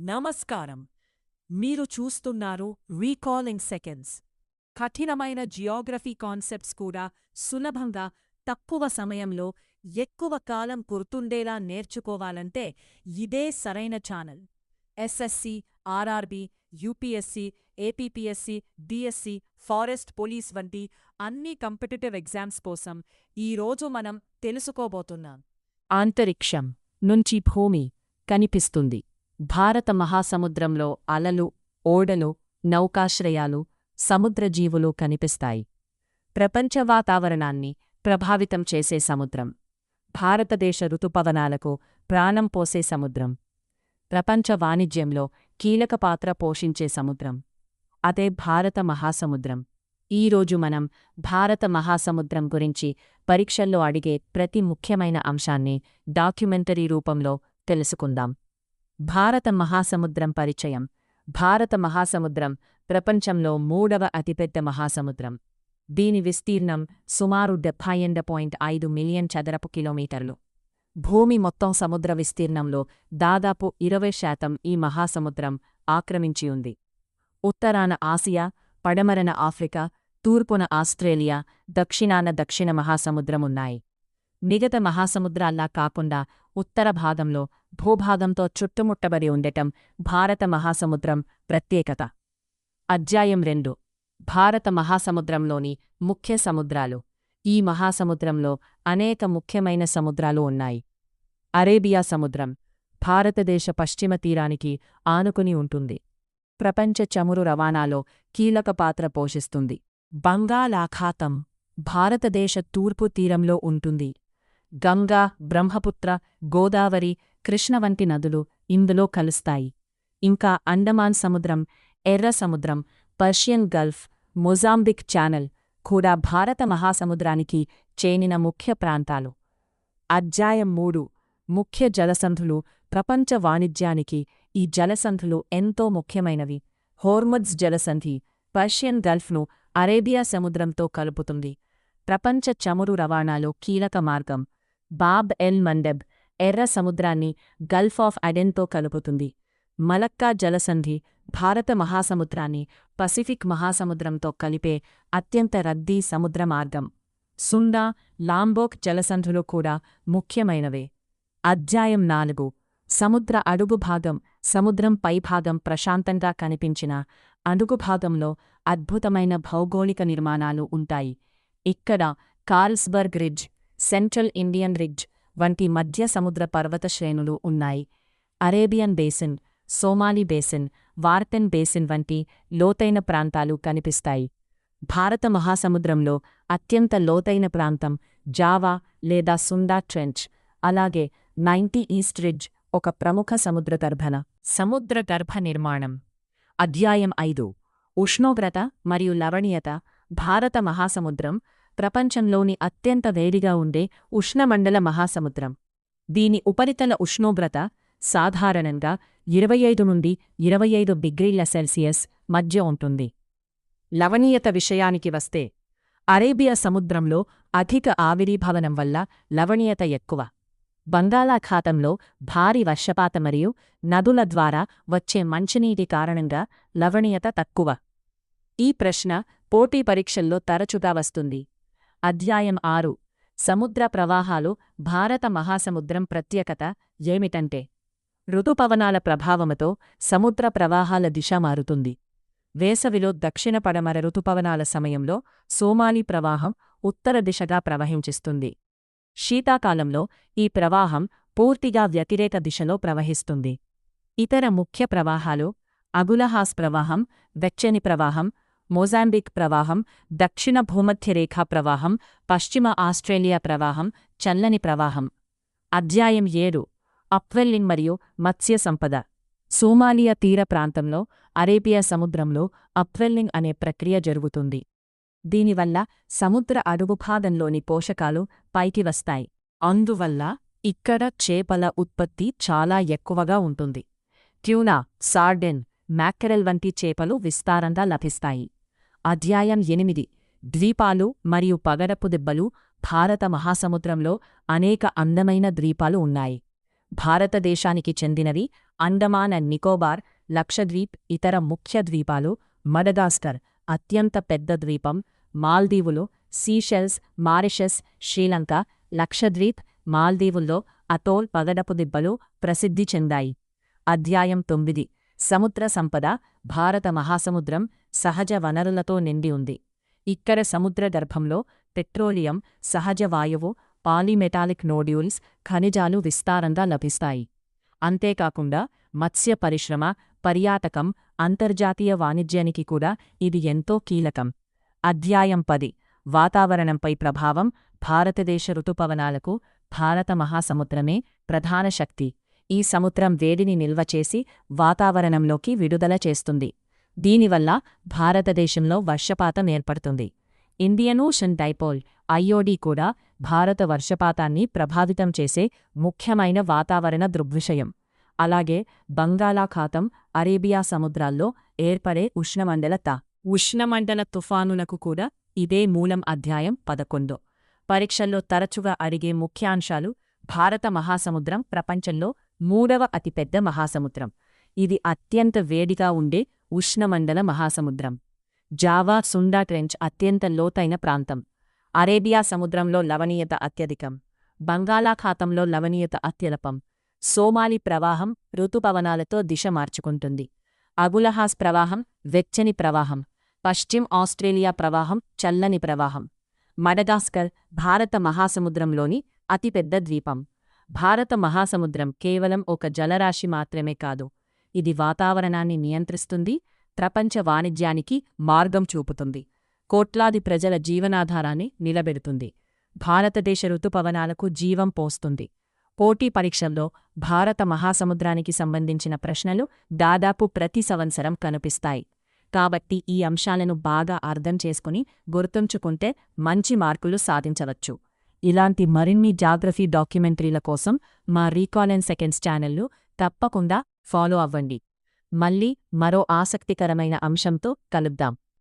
నమస్కారం. మీరు చూస్తున్నారు రీకాలింగ్ సెకండ్స్. కఠినమైన జియోగ్రఫీ కాన్సెప్ట్స్ కూడా సులభంగా తక్కువ సమయంలో ఎక్కువ కాలం గుర్తుండేలా నేర్చుకోవాలంటే ఇదే సరైన channel. SSC, RRB, UPSC, APPSC, DSC, forest police వంటి అన్ని కాంపిటిటివ్ ఎగ్జామ్స్ కోసం ఈరోజు మనం తెలుసుకోబోతున్నాం. అంతరిక్షం నుంచి భూమి కనిపిస్తుంది. భారత మహాసముద్రంలో అలలు, ఓడలు, నౌకాశ్రయాలు, సముద్రజీవులు కనిపిస్తాయి. ప్రపంచ వాతావరణాన్ని ప్రభావితం చేసే సముద్రం. భారతదేశ ఋతుపవనాలకు ప్రాణం పోసే సముద్రం. ప్రపంచ వాణిజ్యంలో కీలక పాత్ర పోషించే సముద్రం. అదే భారత మహాసముద్రం. ఈరోజు మనం భారత మహాసముద్రం గురించి పరీక్షల్లో అడిగే ప్రతి ముఖ్యమైన అంశాన్ని డాక్యుమెంటరీ రూపంలో తెలుసుకుందాం. భారత మహాసముద్రం పరిచయం. భారత మహాసముద్రం ప్రపంచంలో 3వ అతిపెద్ద మహాసముద్రం. దీని విస్తీర్ణం సుమారు 78.5 మిలియన్ చదరపు కిలోమీటర్లు. భూమి మొత్తం సముద్ర విస్తీర్ణంలో దాదాపు 20% ఈ మహాసముద్రం ఆక్రమించి ఉంది. ఉత్తరాన ఆసియా, పడమరన ఆఫ్రికా, తూర్పున ఆస్ట్రేలియా, దక్షిణాన దక్షిణ మహాసముద్రమున్నాయి. మిగతా మహాసముద్రాల్లా కాకుండా ఉత్తర భాగంలో భూభాగంతో చుట్టుముట్టబడి ఉండటం భారత మహాసముద్రం ప్రత్యేకత. అధ్యాయం 2. భారత మహాసముద్రంలోని ముఖ్య సముద్రాలు. ఈ మహాసముద్రంలో అనేక ముఖ్యమైన సముద్రాలు ఉన్నాయి. అరేబియా సముద్రం భారతదేశ పశ్చిమ తీరానికి ఆనుకుని ఉంటుంది. ప్రపంచ చమురు రవాణాలో కీలక పాత్ర పోషిస్తుంది. బంగాళాఖాతం భారతదేశ తూర్పు తీరంలో ఉంటుంది. గంగా, బ్రహ్మపుత్ర, గోదావరి, కృష్ణ వంటి నదులు ఇందులో కలుస్తాయి. ఇంకా అండమాన్ సముద్రం, ఎర్ర సముద్రం, పర్షియన్ గల్ఫ్, మొజాంబిక్ ఛానల్ కూడా భారత మహాసముద్రానికి చేరిన ముఖ్య ప్రాంతాలు. అధ్యాయం 3. ముఖ్య జలసంధులు. ప్రపంచ వాణిజ్యానికి ఈ జలసంధులు ఎంతో ముఖ్యమైనవి. హోర్ముజ్డ్ జలసంధి పర్షియన్ గల్ఫ్ను అరేబియా సముద్రంతో కలుపుతుంది. ప్రపంచ చమురు రవాణాలో కీలక మార్గం. బాబ్ ఎల్ మండెబ్ ఎర్ర సముద్రాన్ని గల్ఫ్ ఆఫ్ అడెన్తో కలుపుతుంది. మలక్కా జలసంధి భారత మహాసముద్రాన్ని పసిఫిక్ మహాసముద్రంతో కలిపే అత్యంత రద్దీ సముద్ర మార్గం. సుండా, లాంబోక్ జలసంధులు కూడా ముఖ్యమైనవే. అధ్యాయం 4. సముద్ర అడుగుభాగం. సముద్రం పైభాగం ప్రశాంతంగా కనిపించిన అడుగుభాగంలో అద్భుతమైన భౌగోళిక నిర్మాణాలు ఉంటాయి. ఇక్కడ Carlsberg ridge, central Indian ridge వంటి మధ్య సముద్ర పర్వత శ్రేణులు ఉన్నాయి. Arabian basin, Somali basin, Wharton basin వంటి లోతైన ప్రాంతాలు కనిపిస్తాయి. భారత మహాసముద్రంలో అత్యంత లోతైన ప్రాంతం జావా లేదా సుండా ట్రెంచ్. అలాగే 90 ఈస్ట్ రిడ్జ్ ఒక ప్రముఖ సముద్రగర్భ నిర్మాణం. అధ్యాయం 5. ఉష్ణోగ్రత మరియు లవణీయత. భారత మహాసముద్రం ప్రపంచంలోని అత్యంత వేడిగా ఉండే ఉష్ణమండల మహాసముద్రం. దీని ఉపరితల ఉష్ణోగ్రత సాధారణంగా 25 నుండి 25 డిగ్రీల సెల్సియస్ మధ్య ఉంటుంది. లవణీయత విషయానికి వస్తే అరేబియా సముద్రంలో అధిక ఆవిరీభవనం వల్ల లవణీయత ఎక్కువ. బంగాళాఖాతంలో భారీ వర్షపాత మరియు నదుల ద్వారా వచ్చే మంచినీటి కారణంగా లవణీయత తక్కువ. ఈ ప్రశ్న పోటీ పరీక్షల్లో తరచుగా వస్తుంది. అధ్యాయం 6. సముద్ర ప్రవాహాలు. భారత మహాసముద్రం ప్రత్యేకత ఏమిటంటే ఋతుపవనాల ప్రభావముతో సముద్ర ప్రవాహాల దిశ మారుతుంది. వేసవిలో దక్షిణ పడమర ఋతుపవనాల సమయంలో సోమాలి ప్రవాహం ఉత్తర దిశగా ప్రవహించిస్తుంది. శీతాకాలంలో ఈ ప్రవాహం పూర్తిగా వ్యతిరేక దిశలో ప్రవహిస్తుంది. ఇతర ముఖ్య ప్రవాహాలు అగులహాస్ ప్రవాహం, వెచ్చని ప్రవాహం, మొజాంబిక్ ప్రవాహం, దక్షిణ భూమధ్యరేఖా ప్రవాహం, పశ్చిమ ఆస్ట్రేలియా ప్రవాహం, చల్లని ప్రవాహం. అధ్యాయం 7. అప్వెల్లింగ్ మరియు మత్స్య సంపద. సోమాలియా తీర ప్రాంతంలో అరేబియా సముద్రంలో అప్వెల్లింగ్ అనే ప్రక్రియ జరుగుతుంది. దీనివల్ల సముద్ర అడుగుభాగంలోని పోషకాలు పైకి వస్తాయి. అందువల్ల ఇక్కడ చేపల ఉత్పత్తి చాలా ఎక్కువగా ఉంటుంది. ట్యూనా, సార్డెన్, మ్యాకెరెల్ వంటి చేపలు విస్తారంగా లభిస్తాయి. అధ్యాయం 8. ద్వీపాలు మరియు పగడపు దిబ్బలు. భారత మహాసముద్రంలో అనేక అందమైన ద్వీపాలు ఉన్నాయి. భారతదేశానికి చెందినవి అండమాన్ అండ్ నికోబార్, లక్షద్వీప్ ఇతర ముఖ్య ద్వీపాలు, మడగాస్కర్ అత్యంత పెద్ద ద్వీపం, మాల్దీవులు, సీషెల్స్, మారిషస్, శ్రీలంక, లక్షద్వీప్, మాల్దీవుల్లో అటోల్ పగడపు దిబ్బలు ప్రసిద్ధి చెందాయి. అధ్యాయం 9 సముద్ర సంపద. భారత మహాసముద్రం సహజ వనరులతో నిండి ఉంది. ఇక్కడ సముద్ర గర్భంలో పెట్రోలియం, సహజ వాయువు, పాలీమెటాలిక్ నోడ్యూల్స్, ఖనిజాలు విస్తారంగా లభిస్తాయి. అంతేకాకుండా మత్స్య పరిశ్రమ, పర్యాటకం, అంతర్జాతీయ వాణిజ్యానికి కూడా ఇది ఎంతో కీలకం. అధ్యాయం 10 వాతావరణంపై ప్రభావం. భారతదేశ ఋతుపవనాలకు భారత మహాసముద్రమే ప్రధాన శక్తి. ఈ సముద్రం వేడిని నిల్వచేసి వాతావరణంలోకి విడుదల చేస్తుంది. దీనివల్ల భారతదేశంలో వర్షపాతం ఏర్పడుతుంది. ఇండియన్ ఓషన్ డైపోల్ ఐఓడి కూడా భారత వర్షపాతాన్ని ప్రభావితం చేసే ముఖ్యమైన వాతావరణ దృగ్విషయం. అలాగే బంగాళాఖాతం, అరేబియా సముద్రాల్లో ఏర్పడే ఉష్ణమండల తుఫానులకు కూడా ఇదే మూలం. అధ్యాయం 11 పరీక్షల్లో తరచుగా అడిగే ముఖ్యాంశాలు. భారత మహాసముద్రం ప్రపంచంలో 3వ అతిపెద్ద మహాసముద్రం. ఇది అత్యంత వేడిగా ఉండే ఉష్ణమండల మహాసముద్రం. జావా సుండా ట్రెంచ్ అత్యంత లోతైన ప్రాంతం. అరేబియా సముద్రంలో లవణీయత అత్యధికం. బంగాళాఖాతంలో లవణీయత అత్యల్పం. సోమాలి ప్రవాహం ఋతుపవనాలతో దిశ మార్చుకుంటుంది. అగులహాస్ ప్రవాహం వెచ్చని ప్రవాహం. పశ్చిమ ఆస్ట్రేలియా ప్రవాహం చల్లని ప్రవాహం. మడగాస్కర్ భారత మహాసముద్రంలోని అతిపెద్ద ద్వీపం. భారత మహాసముద్రం కేవలం ఒక జలరాశి మాత్రమే కాదు, ఇది వాతావరణాన్ని నియంత్రిస్తుంది, ప్రపంచ వాణిజ్యానికి మార్గం చూపుతుంది, కోట్లాది ప్రజల జీవనాధారాన్ని నిలబెడుతుంది, భారతదేశ ఋతుపవనాలకు జీవం పోస్తుంది. పోటీ పరీక్షల్లో భారత మహాసముద్రానికి సంబంధించిన ప్రశ్నలు దాదాపు ప్రతి సంవత్సరం కనిపిస్తాయి. కాబట్టి ఈ అంశాలను బాగా అర్థం చేసుకుని గుర్తుంచుకుంటే మంచి మార్కులు సాధించవచ్చు. ఇలాంటి మరిన్ని జాగ్రఫీ డాక్యుమెంటరీల కోసం మా రీకాల్ అండ్ సెకండ్స్ ఛానల్ను తప్పకుండా ఫాలో అవ్వండి. మళ్ళీ మరో ఆసక్తికరమైన అంశంతో కలుద్దాం.